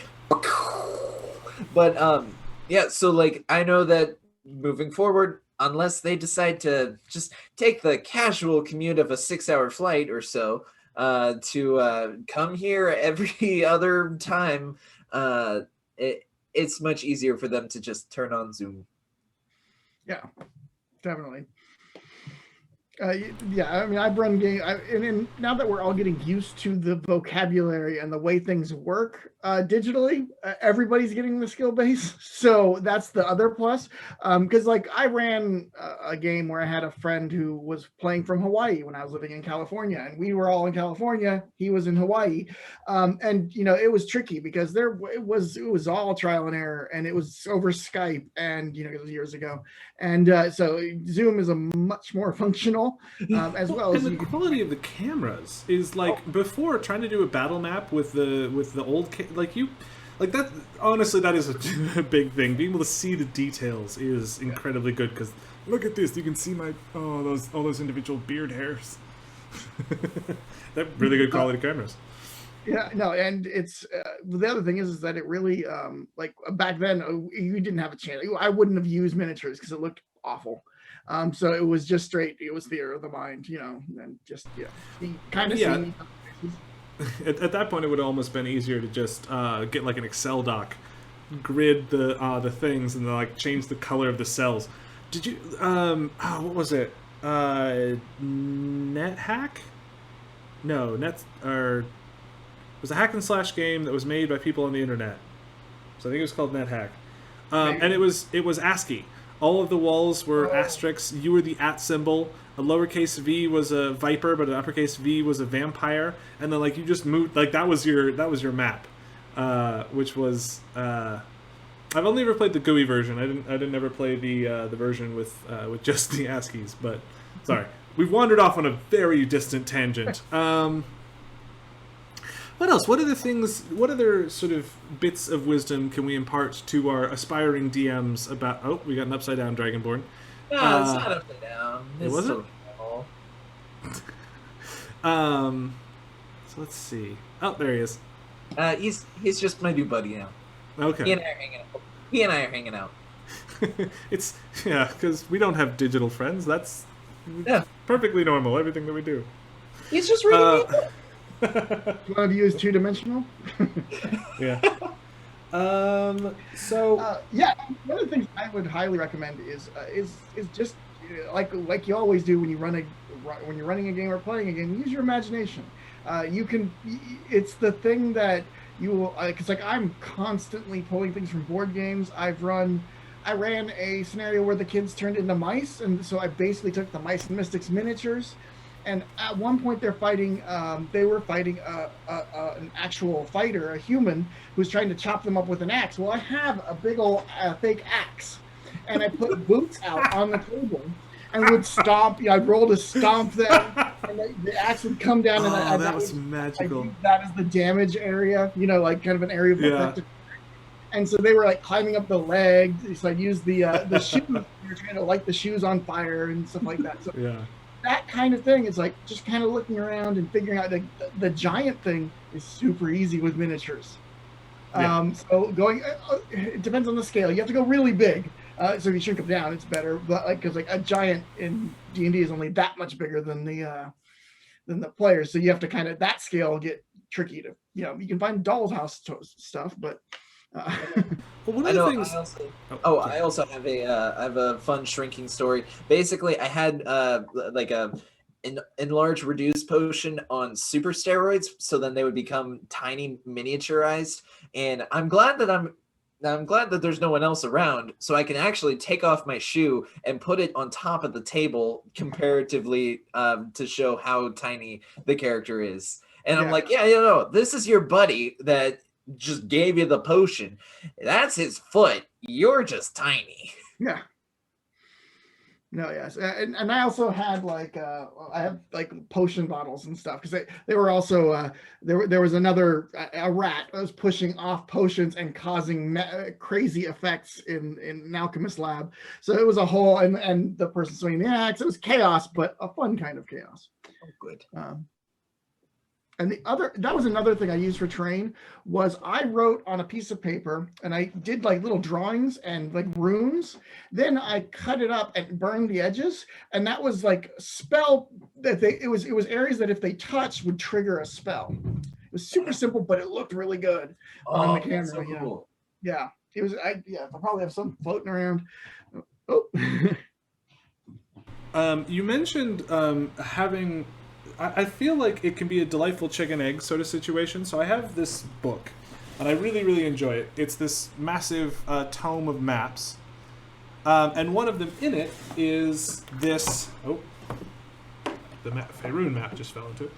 But yeah, so like I know that moving forward, unless they decide to just take the casual commute of a 6-hour flight or so to come here every other time, it's much easier for them to just turn on Zoom. Yeah, definitely. Yeah, I mean, I've run game, and now that we're all getting used to the vocabulary and the way things work digitally, everybody's getting the skill base. So that's the other plus. Because like I ran a game where I had a friend who was playing from Hawaii when I was living in California, and we were all in California. He was in Hawaii, and it was tricky because it was all trial and error, and it was over Skype, and it was years ago, and so Zoom is a much more functional. As well as the quality of the cameras is like before trying to do a battle map with the old that. Honestly, that is a big thing. Being able to see the details is incredibly good, because look at this. You can see all those individual beard hairs. They're really good quality cameras. Yeah, no, and it's the other thing is that it really like back then you didn't have a chance. I wouldn't have used miniatures because it looked awful. So it was just straight. It was theater of the mind, and just kind of. Yeah. At that point, it would have almost been easier to just get like an Excel doc, grid the things, and then like change the color of the cells. Did you? What was it? NetHack? No, it was a hack and slash game that was made by people on the internet. So I think it was called NetHack. And it was ASCII. All of the walls were asterisks. You were the @ symbol. A lowercase v was a viper, but an uppercase V was a vampire. And then like you just moved, like that was your map, which was. I've only ever played the GUI version. I didn't ever play the version with just the ASCIIs. But sorry, we've wandered off on a very distant tangent. What else? What other sort of bits of wisdom can we impart to our aspiring DMs about... Oh, we got an upside down Dragonborn. No, it's not upside down. It wasn't? So let's see. Oh, there he is. He's just my new buddy now. Okay. He and I are hanging out. It's... Yeah, because we don't have digital friends. That's perfectly normal, everything that we do. He's just reading me. One of you is two-dimensional. Yeah. Yeah, one of the things I would highly recommend is just like you always do when you're running a game or playing a game. Use your imagination. It's the thing that you will, because like I'm constantly pulling things from board games. I ran a scenario where the kids turned into mice, and so I basically took the Mice and Mystics miniatures. And at one point, they were fighting an actual fighter, a human, who's trying to chop them up with an axe. Well, I have a big old fake axe, and I put boots out on the table and would stomp. I'd roll to stomp them, and the axe would come down. And that was magical. I used that as the damage area, like kind of an area of effective. And so they were like climbing up the legs. So I used the shoes. We were trying to light the shoes on fire and stuff like that. So yeah. That kind of thing is like just kind of looking around and figuring out the giant thing is super easy with miniatures. Yeah. So it depends on the scale. You have to go really big. So if you shrink them down, it's better. But because like a giant in D&D is only that much bigger than the players. So you have to kind of, that scale get tricky to, you can find doll's house stuff, but well, one of the things... I also have a fun shrinking story. Basically, I had like an enlarge reduce potion on super steroids, so then they would become tiny miniaturized. And I'm glad that there's no one else around, so I can actually take off my shoe and put it on top of the table comparatively to show how tiny the character is. And I'm like, this is your buddy that just gave you the potion. That's his foot. You're just tiny. Yeah. No, yes. And I also had I have like potion bottles and stuff because they were also there was another a rat that was pushing off potions and causing crazy effects in an alchemist lab. So it was a whole and the person swinging the axe. It was chaos, but a fun kind of chaos. Oh, good. And that was another thing I used for terrain was I wrote on a piece of paper and I did like little drawings and like runes. Then I cut it up and burned the edges. And that was like spell that it was areas that if they touched would trigger a spell. It was super simple, but it looked really good on the camera. So cool. Yeah. It was, I'll probably have some floating around. Oh. You mentioned having... I feel like it can be a delightful chicken egg sort of situation. So I have this book, and I really, really enjoy it. It's this massive tome of maps, and one of them in it is this. Oh, the Faerun map just fell into it.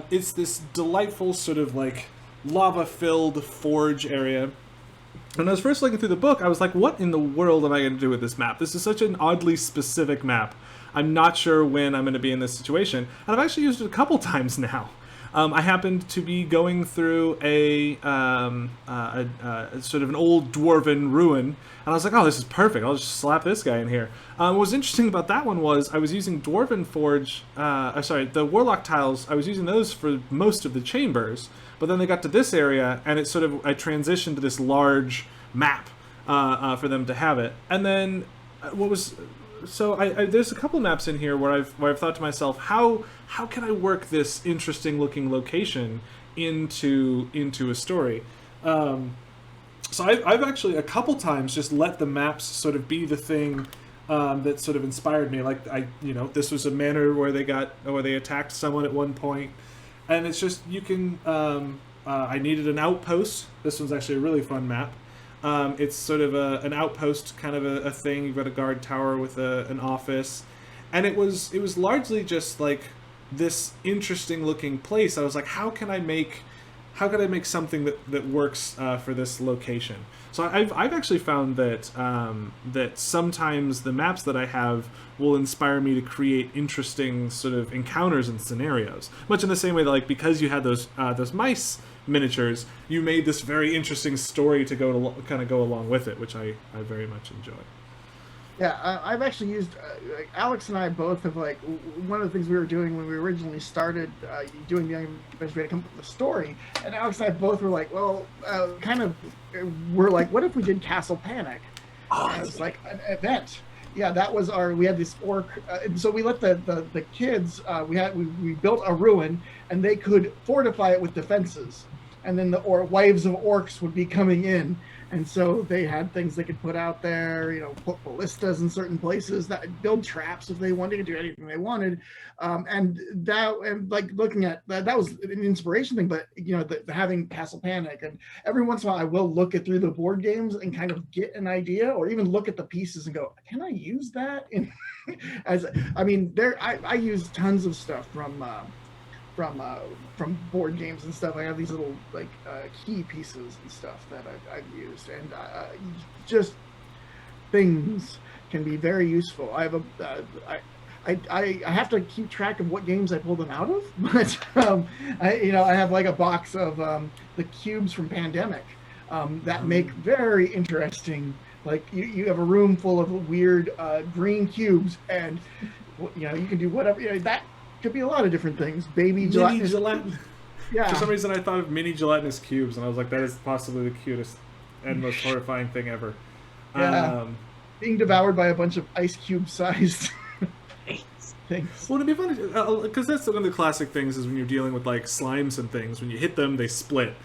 It's this delightful sort of like lava-filled forge area. When I was first looking through the book, I was like, what in the world am I going to do with this map? This is such an oddly specific map. I'm not sure when I'm going to be in this situation. And I've actually used it a couple times now. I happened to be going through a sort of an old dwarven ruin, and I was like, oh, this is perfect. I'll just slap this guy in here. What was interesting about that one was I was using Dwarven Forge, the Warlock tiles, I was using those for most of the chambers, but then they got to this area, and I transitioned to this large map for them to have it. And then there's a couple maps in here where I've thought to myself, how can I work this interesting looking location into a story? So I've actually a couple times just let the maps sort of be the thing that sort of inspired me. Like this was a manor where they attacked someone at one point, and it's just you can. I needed an outpost. This one's actually a really fun map. It's sort of an outpost kind of a thing. You've got a guard tower with an office, and it was largely just like this interesting looking place. I was like, how can I make something that works for this location? So I've actually found that that sometimes the maps that I have will inspire me to create interesting sort of encounters and scenarios. Much in the same way that, like, because you had those mice miniatures, you made this very interesting story to kind of go along with it, which I very much enjoy. Yeah, I've actually used, like, Alex and I both have, like, one of the things we were doing when we originally started doing the Young Adventures, we had to come up with a story, and Alex and I both were like, well, we're like, what if we did Castle Panic? And it's like an event. Yeah, that was we had this orc, and so we let the kids, we built a ruin, and they could fortify it with defenses, and then the wives of orcs would be coming in. And so they had things they could put out there, put ballistas in certain places, that build traps if they wanted to do anything they wanted. And like looking at that was an inspiration thing, but having Castle Panic, and every once in a while I will look at through the board games and kind of get an idea, or even look at the pieces and go, can I use that? I use tons of stuff from board games and stuff. I have these little key pieces and stuff that I've used, and just things can be very useful. I have I have to keep track of what games I pull them out of, but I have like a box of the cubes from Pandemic that make very interesting. Like you have a room full of weird green cubes, and you can do whatever. That could be a lot of different things. Baby gelatinous. Yeah. For some reason, I thought of mini gelatinous cubes, and I was like, that is possibly the cutest and most horrifying thing ever. Yeah. Being devoured by a bunch of ice cube sized things. Well, to be funny, because that's one of the classic things is when you're dealing with like slimes and things, when you hit them, they split.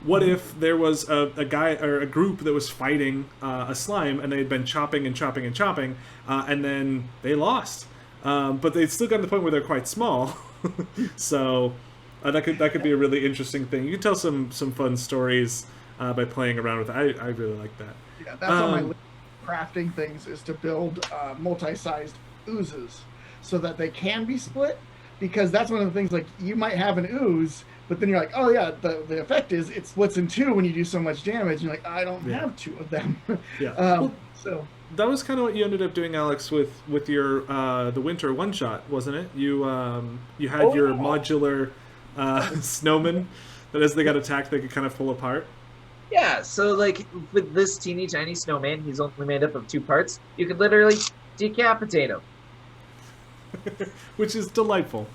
What if there was a guy or a group that was fighting a slime, and they'd been chopping and chopping and chopping, and then they lost? But they'd still gotten to the point where they're quite small. So that could be a really interesting thing. You can tell some fun stories by playing around with it. I really like that. Yeah, that's on my list of crafting things, is to build multi-sized oozes so that they can be split, because that's one of the things, like, you might have an ooze, but then you're like, oh yeah, the effect is it splits in two when you do so much damage, and you're like, I don't have two of them. Yeah. So that was kind of what you ended up doing, Alex, with your the winter one shot, wasn't it? You had your modular snowmen that as they got attacked they could kind of pull apart. Yeah, so like with this teeny tiny snowman, he's only made up of 2 parts. You could literally decapitate him. Which is delightful.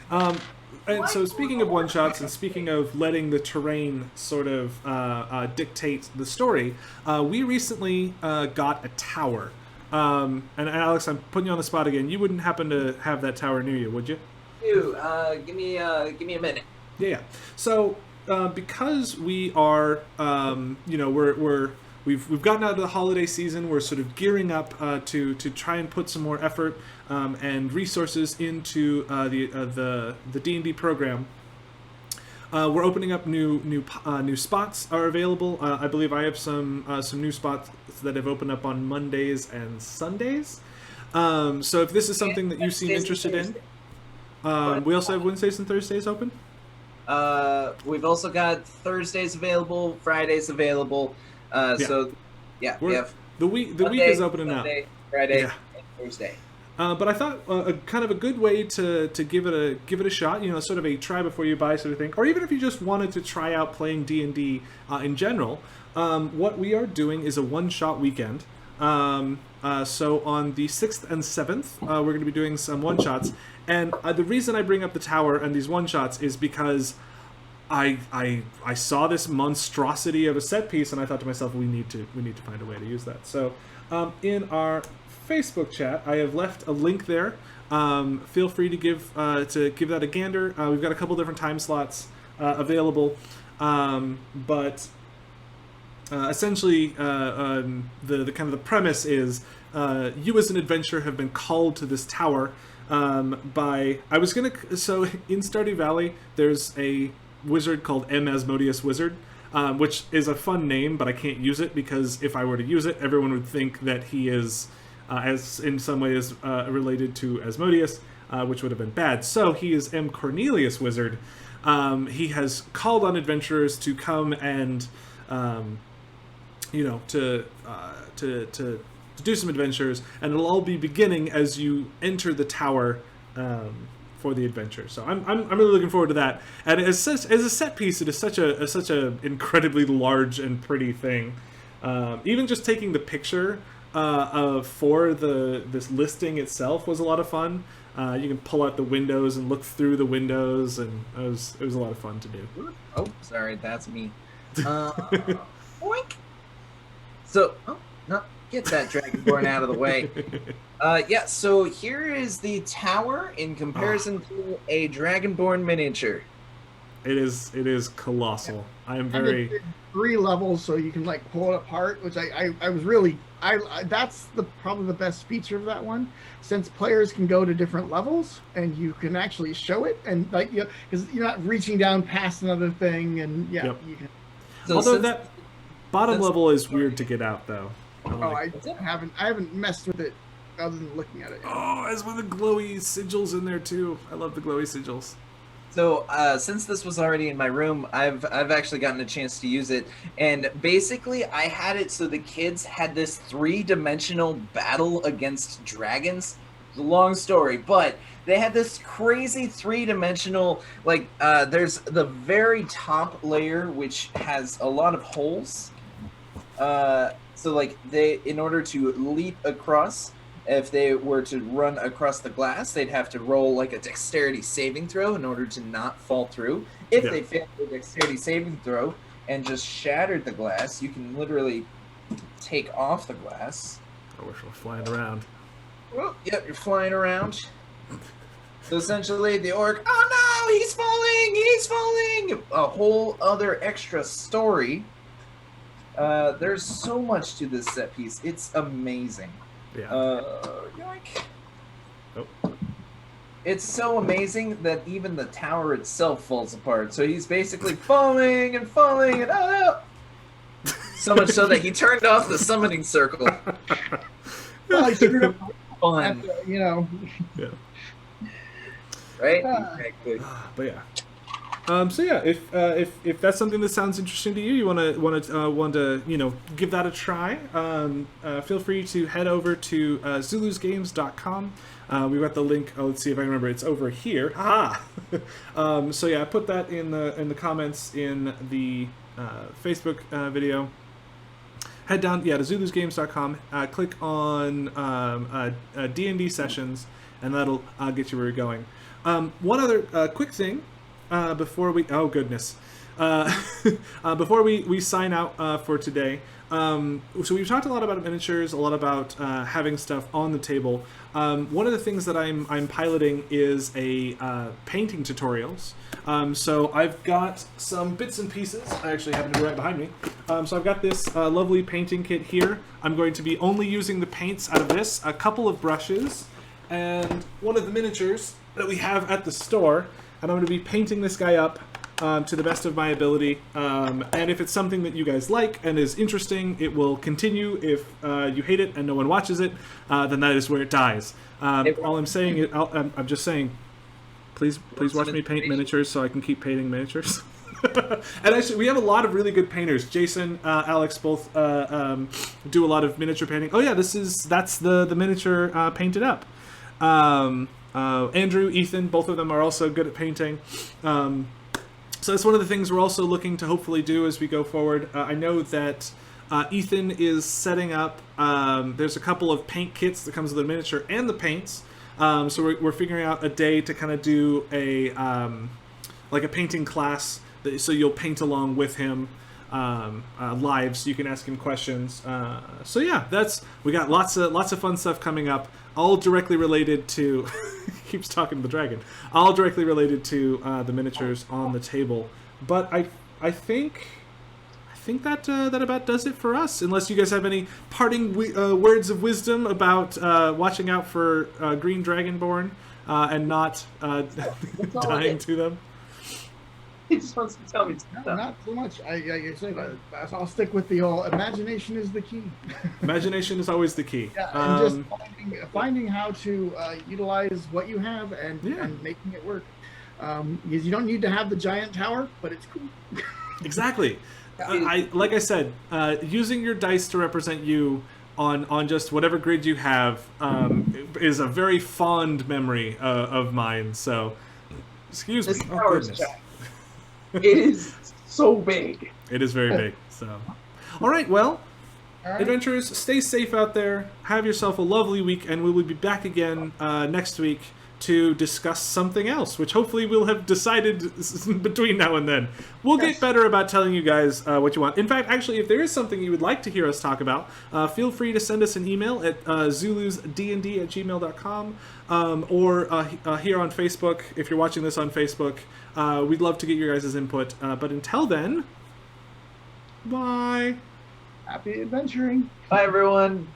And so speaking of one-shots and speaking of letting the terrain sort of dictate the story, we recently got a tower. And Alex, I'm putting you on the spot again. You wouldn't happen to have that tower near you, would you? Give me a minute. Yeah. So because we are, we've gotten out of the holiday season. We're sort of gearing up to try and put some more effort and resources into the D&D program. We're opening up new spots are available. I believe I have some new spots that have opened up on Mondays and Sundays. So if this is something that you seem interested in, we also have Wednesdays and Thursdays open. We've also got Thursdays available, Fridays available. So yeah, we have the week Monday, is opening Monday, up. Friday, and Thursday. But I thought kind of a good way to give it a shot, sort of a try before you buy sort of thing, or even if you just wanted to try out playing D&D in general, what we are doing is a one-shot weekend. So on the 6th and 7th, we're going to be doing some one-shots, and the reason I bring up the tower and these one-shots is because I saw this monstrosity of a set piece, and I thought to myself, we need to find a way to use that. So in our Facebook chat, I have left a link there. Feel free to give that a gander. We've got a couple different time slots available, but essentially the kind of the premise is you as an adventurer have been called to this tower by so in Stardew Valley there's a wizard called M. Asmodeus Wizard. which is a fun name, but I can't use it because if I were to use it, everyone would think that he is, as in some ways, related to Asmodeus, which would have been bad. So he is M. Cornelius Wizard. He has called on adventurers to come and, to do some adventures, and it'll all be beginning as you enter the tower for the adventure. So I'm really looking forward to that. And as a set piece, it is such a incredibly large and pretty thing. Even just taking the picture for this listing itself was a lot of fun. You can pull out the windows and look through the windows, and it was a lot of fun to do. Oh, sorry, that's me. Boink. So, oh no, get that Dragonborn out of the way. Yeah, so here is the tower in comparison to a Dragonborn miniature. It is colossal. I am And very. it did 3 levels, so you can like pull it apart, which I was really that's probably the best feature of that one, since players can go to different levels and you can actually show it, and like because you're not reaching down past another thing, and Yep. you can. So Although since- that bottom since- level is weird to get out, though. I haven't messed with it other than looking at it. Oh, as with the glowy sigils in there too. I love the glowy sigils. So since this was already in my room, I've actually gotten a chance to use it, and basically I had it so the kids had this 3-dimensional battle against dragons. It's a long story, but they had this crazy 3-dimensional, like there's the very top layer which has a lot of holes. So like in order to leap across, if they were to run across the glass, they'd have to roll like a dexterity saving throw in order to not fall through. If Yeah. they failed the dexterity saving throw and just shattered the glass, you can literally take off the glass. I wish we were flying around. Well, yep, you're flying around. So essentially, the orc, oh no, he's falling! A whole other extra story. There's so much to this set piece. It's amazing. Yeah. Yoink. Oh. It's so amazing that even the tower itself falls apart. So he's basically falling and falling and oh no! So much so that he turned off the summoning circle. Well, I screwed up Fun, at the, Yeah. right? Ah. Exactly. But yeah. So yeah, if that's something that sounds interesting to you, you want to give that a try. Feel free to head over to zulusgames.com. We've got the link. Oh, let's see if I remember. It's over here. So yeah, I put that in the comments in the Facebook video. Head down to zulusgames.com. Click on D&D sessions, and that'll get you where you're going. One other quick thing. Before we before we sign out for today, so we've talked a lot about miniatures, a lot about having stuff on the table. One of the things that I'm piloting is a painting tutorials. So I've got some bits and pieces. I actually happen to be right behind me. So I've got this lovely painting kit here. I'm going to be only using the paints out of this, a couple of brushes, and one of the miniatures that we have at the store. And I'm going to be painting this guy up to the best of my ability. And if it's something that you guys like and is interesting, it will continue. If you hate it and no one watches it, then that is where it dies. All I'm saying is, I'm just saying, please watch me paint miniatures so I can keep painting miniatures. And actually, we have a lot of really good painters. Jason, Alex both do a lot of miniature painting. Oh yeah, that's the miniature painted up. Andrew, Ethan, both of them are also good at painting. So that's one of the things we're also looking to hopefully do as we go forward. I know that Ethan is setting up, there's a couple of paint kits that comes with the miniature and the paints. So we're figuring out a day to kind of do a painting class, so you'll paint along with him live, so you can ask him questions. So yeah, we got lots of fun stuff coming up, all directly related to keeps talking to the dragon, all directly related to the miniatures on the table. But I think that about does it for us, unless you guys have any parting words of wisdom about watching out for green dragonborn and not dying to them. He just wants to tell me No, stuff. not so much. I say, I'll stick with the whole imagination is the key. Imagination is always the key. Yeah, and just finding how to utilize what you have and making it work. Because you don't need to have the giant tower, but it's cool. Exactly. Like I said, using your dice to represent you on just whatever grid you have is a very fond memory of mine. So, excuse me. This Oh, tower is goodness. giant. It is so big. It is very big. So, all right. Well, All right. adventurers, stay safe out there. Have yourself a lovely week, and we will be back again next week to discuss something else, which hopefully we'll have decided between now and then. We'll get better about telling you guys what you want. In fact, actually, if there is something you would like to hear us talk about, feel free to send us an email at zulusdnd@gmail.com or here on Facebook. If you're watching this on Facebook, we'd love to get your guys' input. But until then, bye. Happy adventuring. Bye, everyone.